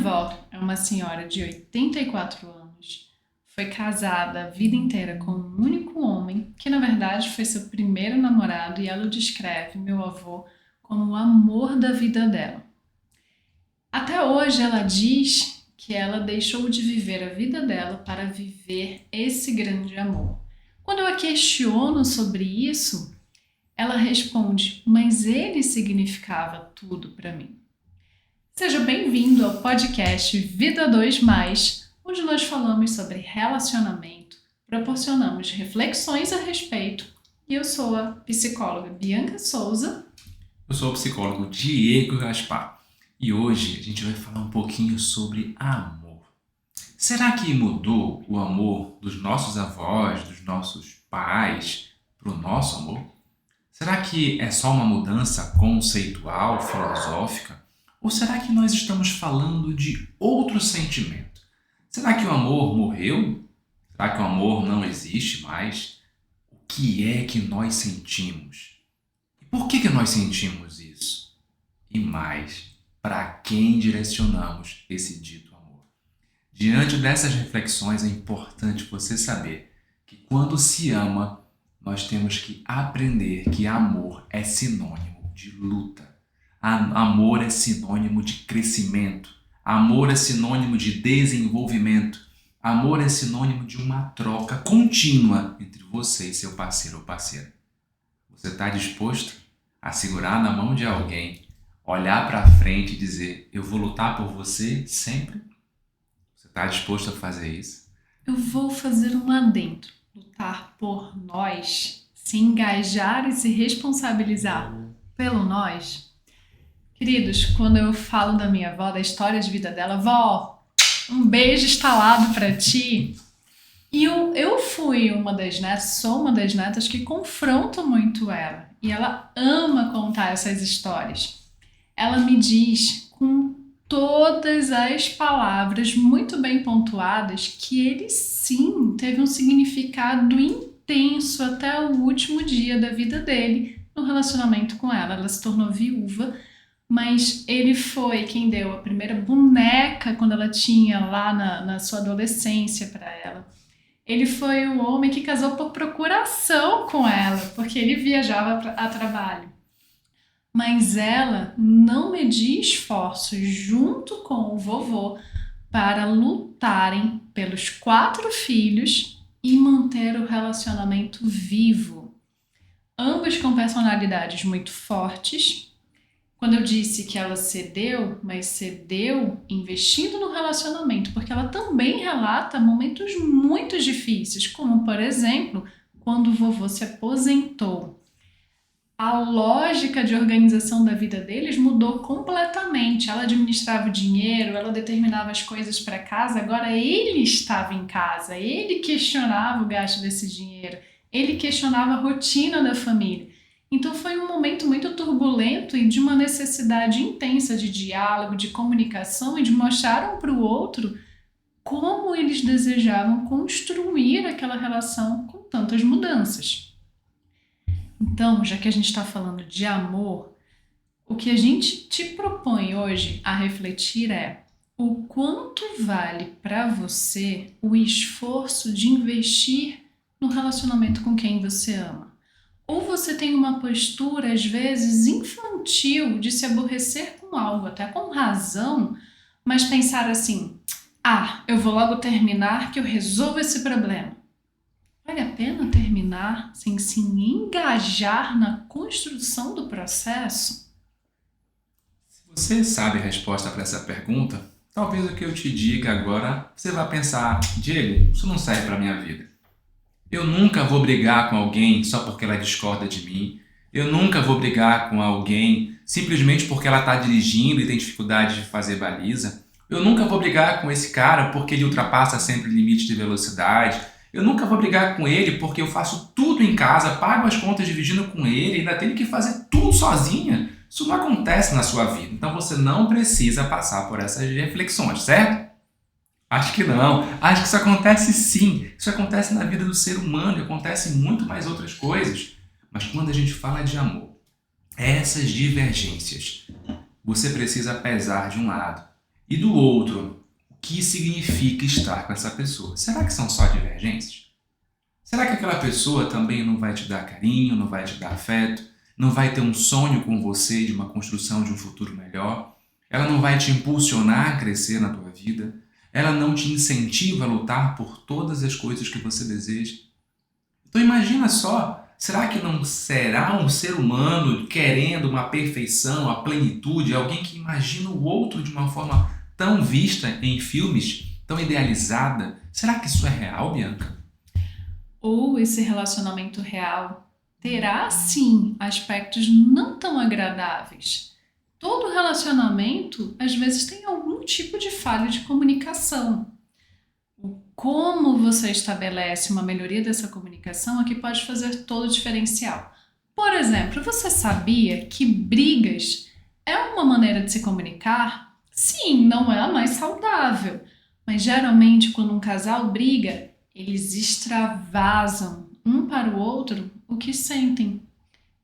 avó é uma senhora de 84 anos, foi casada a vida inteira com um único homem, que na verdade foi seu primeiro namorado, e ela descreve meu avô como o amor da vida dela. Até hoje ela diz que ela deixou de viver a vida dela para viver esse grande amor. Quando eu a questiono sobre isso, ela responde: mas ele significava tudo para mim. Seja bem-vindo ao podcast Vida 2+, onde nós falamos sobre relacionamento, proporcionamos reflexões a respeito, e eu sou a psicóloga Bianca Souza. Eu sou o psicólogo Diego Gaspar e hoje a gente vai falar um pouquinho sobre amor. Será que mudou o amor dos nossos avós, dos nossos pais para o nosso amor? Será que é só uma mudança conceitual, filosófica? Ou será que nós estamos falando de outro sentimento? Será que o amor morreu? Será que o amor não existe mais? O que é que nós sentimos? E por que nós sentimos isso? E mais, para quem direcionamos esse dito amor? Diante dessas reflexões é importante você saber que quando se ama, nós temos que aprender que amor é sinônimo de luta. Amor é sinônimo de crescimento. Amor é sinônimo de desenvolvimento. Amor é sinônimo de uma troca contínua entre você e seu parceiro ou parceira. Você está disposto a segurar na mão de alguém, olhar para frente e dizer: eu vou lutar por você sempre? Você está disposto a fazer isso? Eu vou fazer um adendo. Lutar por nós, se engajar e se responsabilizar pelo nós. Queridos, quando eu falo da minha avó, da história de vida dela, vó, um beijo estalado pra ti. E eu fui uma das netas, sou uma das netas que confronto muito ela. E ela ama contar essas histórias. Ela me diz com todas as palavras muito bem pontuadas que ele sim teve um significado intenso até o último dia da vida dele no relacionamento com ela. Ela se tornou viúva, mas ele foi quem deu a primeira boneca quando ela tinha lá na sua adolescência para ela. Ele foi o homem que casou por procuração com ela, porque ele viajava a trabalho. Mas ela não media esforços junto com o vovô para lutarem pelos 4 filhos e manter o relacionamento vivo. Ambos com personalidades muito fortes. Quando eu disse que ela cedeu, mas cedeu investindo no relacionamento, porque ela também relata momentos muito difíceis, como, por exemplo, quando o vovô se aposentou. A lógica de organização da vida deles mudou completamente. Ela administrava o dinheiro, ela determinava as coisas para casa, agora ele estava em casa, ele questionava o gasto desse dinheiro, ele questionava a rotina da família. Então foi um momento muito turbulento e de uma necessidade intensa de diálogo, de comunicação e de mostrar um para o outro como eles desejavam construir aquela relação com tantas mudanças. Então, já que a gente está falando de amor, o que a gente te propõe hoje a refletir é o quanto vale para você o esforço de investir no relacionamento com quem você ama. Ou você tem uma postura, às vezes, infantil de se aborrecer com algo, até com razão, mas pensar assim: eu vou logo terminar que eu resolvo esse problema. Vale a pena terminar sem se engajar na construção do processo? Se você sabe a resposta para essa pergunta, talvez o que eu te diga agora, você vai pensar: Diego, isso não serve para a minha vida. Eu nunca vou brigar com alguém só porque ela discorda de mim. Eu nunca vou brigar com alguém simplesmente porque ela está dirigindo e tem dificuldade de fazer baliza. Eu nunca vou brigar com esse cara porque ele ultrapassa sempre o limite de velocidade. Eu nunca vou brigar com ele porque eu faço tudo em casa, pago as contas dividindo com ele, ainda tenho que fazer tudo sozinha. Isso não acontece na sua vida. Então você não precisa passar por essas reflexões, certo? Acho que não. Acho que isso acontece sim. Isso acontece na vida do ser humano e acontece em muito mais outras coisas. Mas quando a gente fala de amor, essas divergências, você precisa pesar de um lado E do outro, o que significa estar com essa pessoa? Será que são só divergências? Será que aquela pessoa também não vai te dar carinho, não vai te dar afeto, não vai ter um sonho com você de uma construção de um futuro melhor? Ela não vai te impulsionar a crescer na tua vida? Ela não te incentiva a lutar por todas as coisas que você deseja? Então imagina só, será que não será um ser humano querendo uma perfeição, a plenitude, alguém que imagina o outro de uma forma tão vista em filmes, tão idealizada? Será que isso é real, Bianca? Ou esse relacionamento real terá sim aspectos não tão agradáveis. Todo relacionamento às vezes tem algum tipo de falha de comunicação. O como você estabelece uma melhoria dessa comunicação é que pode fazer todo o diferencial. Por exemplo, você sabia que brigas é uma maneira de se comunicar? Sim, não é a mais saudável, mas geralmente quando um casal briga, eles extravasam um para o outro o que sentem.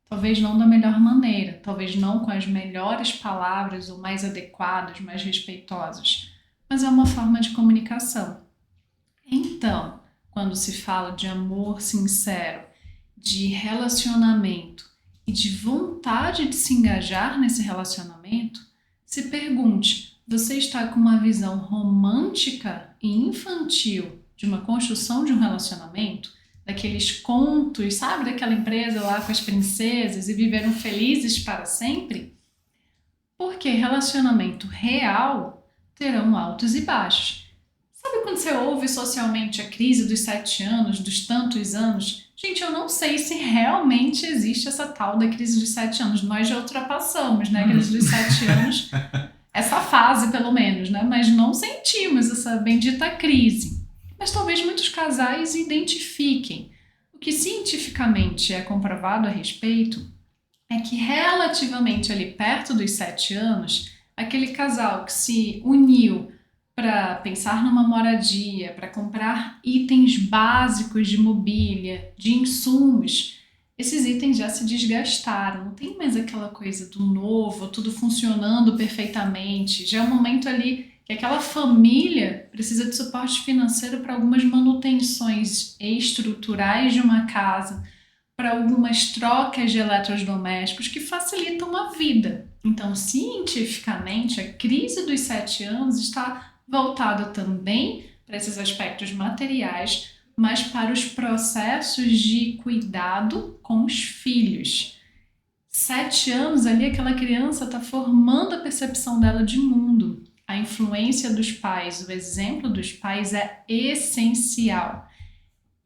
Talvez não da melhor maneira, talvez não com as melhores palavras ou mais adequadas, mais respeitosas, mas é uma forma de comunicação. Então, quando se fala de amor sincero, de relacionamento e de vontade de se engajar nesse relacionamento, se pergunte: você está com uma visão romântica e infantil de uma construção de um relacionamento? Daqueles contos, sabe? Daquela empresa lá com as princesas e viveram felizes para sempre? Porque relacionamento real terão altos e baixos. Sabe quando você ouve socialmente a crise dos 7 anos, dos tantos anos? Gente, eu não sei se realmente existe essa tal da crise dos 7 anos. Nós já ultrapassamos, né? A crise dos 7 anos, essa fase pelo menos, né? Mas não sentimos essa bendita crise. Mas talvez muitos casais identifiquem. O que cientificamente é comprovado a respeito é que relativamente ali perto dos 7 anos, aquele casal que se uniu para pensar numa moradia, para comprar itens básicos de mobília, de insumos, esses itens já se desgastaram, não tem mais aquela coisa do novo, tudo funcionando perfeitamente. Já é um momento ali que aquela família precisa de suporte financeiro para algumas manutenções estruturais de uma casa, para algumas trocas de eletrodomésticos que facilitam a vida. Então, cientificamente, a crise dos 7 anos está voltada também para esses aspectos materiais, mas para os processos de cuidado com os filhos. 7 anos ali, aquela criança está formando a percepção dela de mundo. A influência dos pais, o exemplo dos pais é essencial.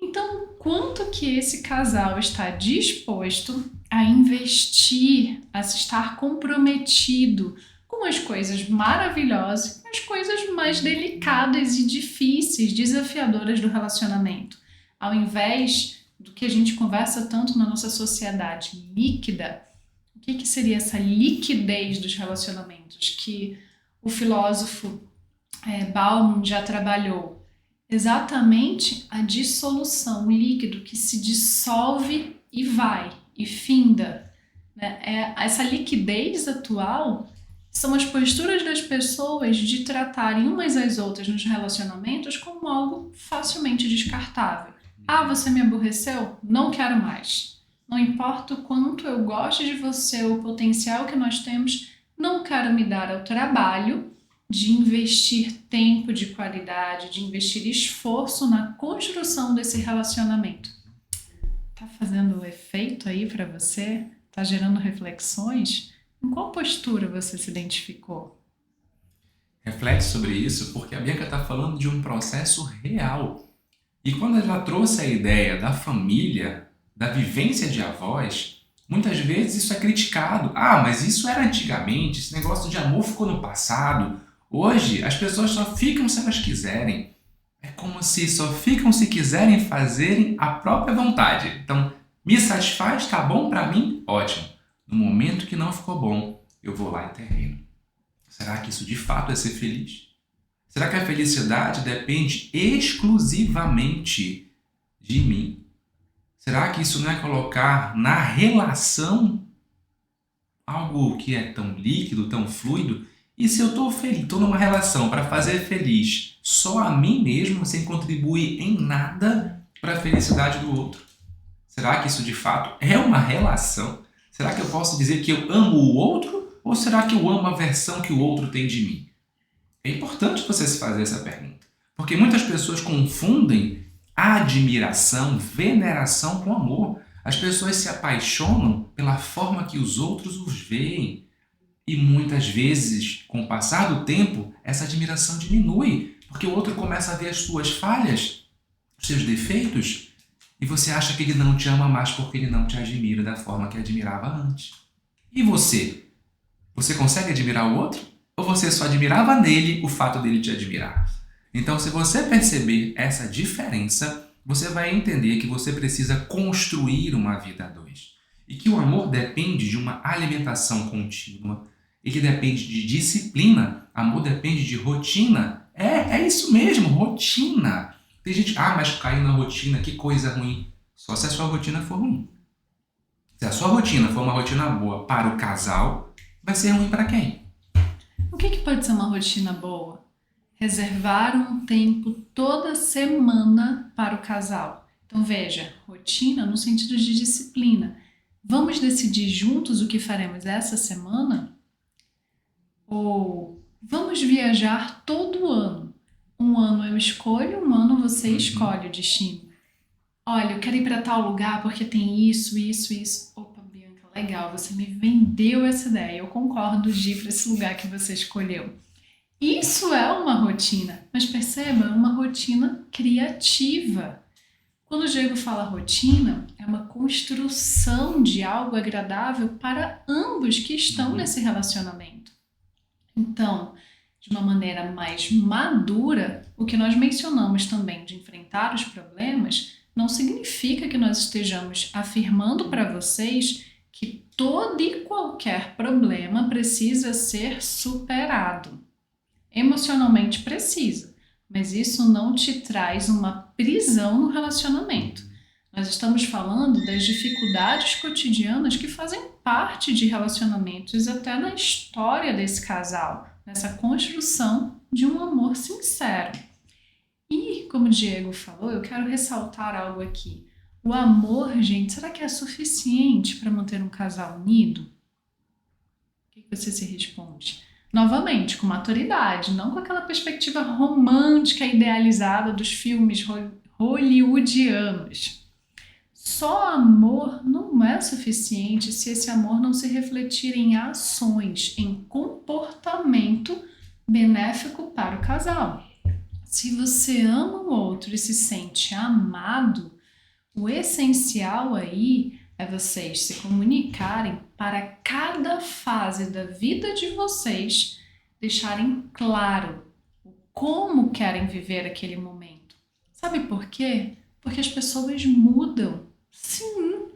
Então, quanto que esse casal está disposto a investir, a estar comprometido com as coisas maravilhosas, com as coisas mais delicadas e difíceis, desafiadoras do relacionamento? Ao invés do que a gente conversa tanto na nossa sociedade líquida, o que seria essa liquidez dos relacionamentos que o filósofo Bauman já trabalhou? Exatamente a dissolução, o líquido que se dissolve e vai, e finda. Né? Essa liquidez atual são as posturas das pessoas de tratarem umas às outras nos relacionamentos como algo facilmente descartável. Ah, você me aborreceu? Não quero mais. Não importa o quanto eu goste de você, o potencial que nós temos, não quero me dar ao trabalho de investir tempo de qualidade, de investir esforço na construção desse relacionamento. Tá fazendo efeito aí para você? Tá gerando reflexões? Em qual postura você se identificou? Reflete sobre isso porque a Bianca está falando de um processo real. E quando ela trouxe a ideia da família, da vivência de avós, muitas vezes isso é criticado. Ah, mas isso era antigamente, esse negócio de amor ficou no passado. Hoje as pessoas só ficam se elas quiserem. É como se só ficam se quiserem fazerem a própria vontade. Então, me satisfaz, tá bom pra mim? Ótimo. No momento que não ficou bom, eu vou lá e termino. Será que isso de fato é ser feliz? Será que a felicidade depende exclusivamente de mim? Será que isso não é colocar na relação algo que é tão líquido, tão fluido, E se eu estou feliz, estou numa relação para fazer feliz só a mim mesmo, sem contribuir em nada para a felicidade do outro? Será que isso de fato é uma relação? Será que eu posso dizer que eu amo o outro? Ou será que eu amo a versão que o outro tem de mim? É importante você se fazer essa pergunta. Porque muitas pessoas confundem admiração, veneração com amor. As pessoas se apaixonam pela forma que os outros os veem. E muitas vezes, com o passar do tempo, essa admiração diminui. Porque o outro começa a ver as suas falhas, os seus defeitos, e você acha que ele não te ama mais porque ele não te admira da forma que admirava antes. E você? Você consegue admirar o outro? Ou você só admirava nele o fato dele te admirar? Então, se você perceber essa diferença, você vai entender que você precisa construir uma vida a dois. E que o amor depende de uma alimentação contínua, ele depende de disciplina, amor depende de rotina. É isso mesmo, rotina. Tem gente, mas caiu na rotina, que coisa ruim. Só se a sua rotina for ruim. Se a sua rotina for uma rotina boa para o casal, vai ser ruim para quem? O que pode ser uma rotina boa? Reservar um tempo toda semana para o casal. Então veja, rotina no sentido de disciplina. Vamos decidir juntos o que faremos essa semana? Ou vamos viajar todo ano? Um ano eu escolho, um ano você escolhe o destino. Olha, eu quero ir para tal lugar porque tem isso, isso, isso. Opa, Bianca, legal, você me vendeu essa ideia. Eu concordo de ir para esse lugar que você escolheu. Isso é uma rotina, mas perceba, é uma rotina criativa. Quando o Diego fala rotina, é uma construção de algo agradável para ambos que estão nesse relacionamento. Então, de uma maneira mais madura, o que nós mencionamos também de enfrentar os problemas não significa que nós estejamos afirmando para vocês que todo e qualquer problema precisa ser superado. Emocionalmente precisa, mas isso não te traz uma prisão no relacionamento. Nós estamos falando das dificuldades cotidianas que fazem parte de relacionamentos até na história desse casal, nessa construção de um amor sincero. E, como o Diego falou, eu quero ressaltar algo aqui. O amor, gente, será que é suficiente para manter um casal unido? O que você se responde? Novamente, com maturidade, não com aquela perspectiva romântica idealizada dos filmes hollywoodianos. Só amor não é suficiente se esse amor não se refletir em ações, em comportamento benéfico para o casal. Se você ama o outro e se sente amado, o essencial aí é vocês se comunicarem para cada fase da vida de vocês, deixarem claro como querem viver aquele momento. Sabe por quê? Porque as pessoas mudam. Sim,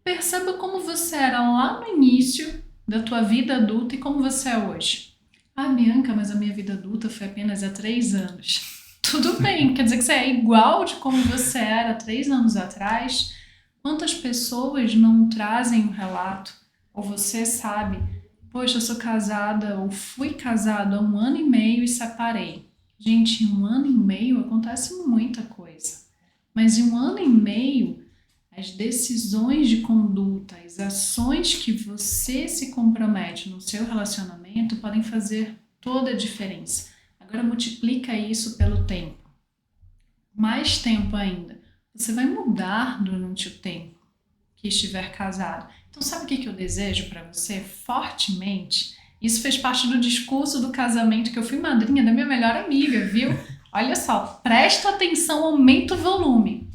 perceba como você era lá no início da tua vida adulta e como você é hoje. Bianca, mas a minha vida adulta foi apenas há 3 anos. Tudo bem, quer dizer que você é igual de como você era 3 anos atrás? Quantas pessoas não trazem um relato? Ou você sabe, poxa, eu sou casada ou fui casado há 1 ano e meio e separei. Gente, em 1 ano e meio acontece muita coisa. Mas em 1 ano e meio, as decisões de conduta, as ações que você se compromete no seu relacionamento podem fazer toda a diferença. Agora multiplica isso pelo tempo. Mais tempo ainda. Você vai mudar durante o tempo que estiver casado. Então sabe o que eu desejo para você fortemente? Isso fez parte do discurso do casamento que eu fui madrinha da minha melhor amiga, viu? Olha só, presta atenção, aumenta o volume.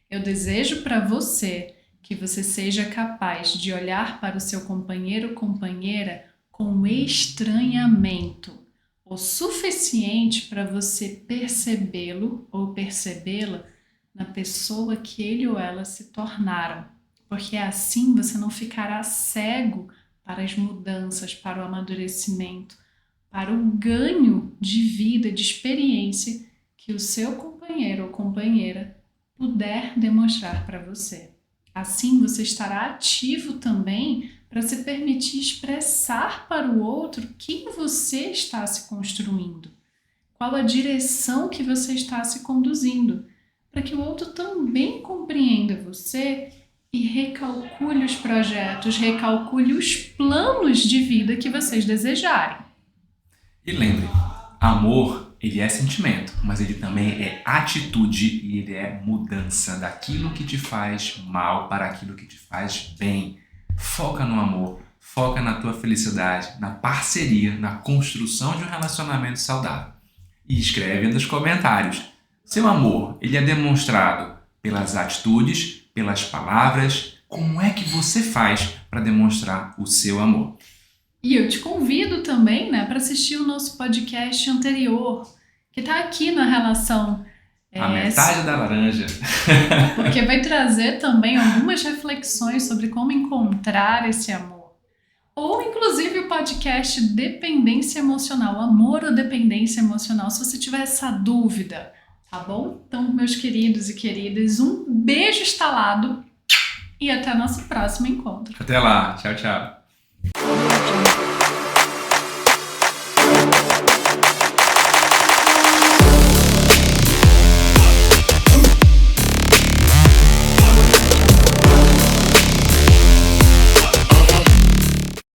Eu desejo para você que você seja capaz de olhar para o seu companheiro ou companheira com estranhamento, o suficiente para você percebê-lo ou percebê-la na pessoa que ele ou ela se tornaram, porque assim você não ficará cego para as mudanças, para o amadurecimento, para o ganho de vida, de experiência que o seu companheiro ou companheira puder demonstrar para você. Assim você estará ativo também para se permitir expressar para o outro quem você está se construindo, qual a direção que você está se conduzindo, para que o outro também compreenda você e recalcule os projetos, recalcule os planos de vida que vocês desejarem. E lembre, amor, ele é sentimento, mas ele também é atitude e ele é mudança daquilo que te faz mal para aquilo que te faz bem. Foca no amor, foca na tua felicidade, na parceria, na construção de um relacionamento saudável. E escreve nos comentários. Seu amor, ele é demonstrado pelas atitudes, pelas palavras. Como é que você faz para demonstrar o seu amor? E eu te convido também, para assistir o nosso podcast anterior, que está aqui na relação. A metade da laranja. Porque vai trazer também algumas reflexões sobre como encontrar esse amor. Ou, inclusive, o podcast Dependência Emocional, Amor ou Dependência Emocional, se você tiver essa dúvida, tá bom? Então, meus queridos e queridas, um beijo estalado e até nosso próximo encontro. Até lá. Tchau, tchau.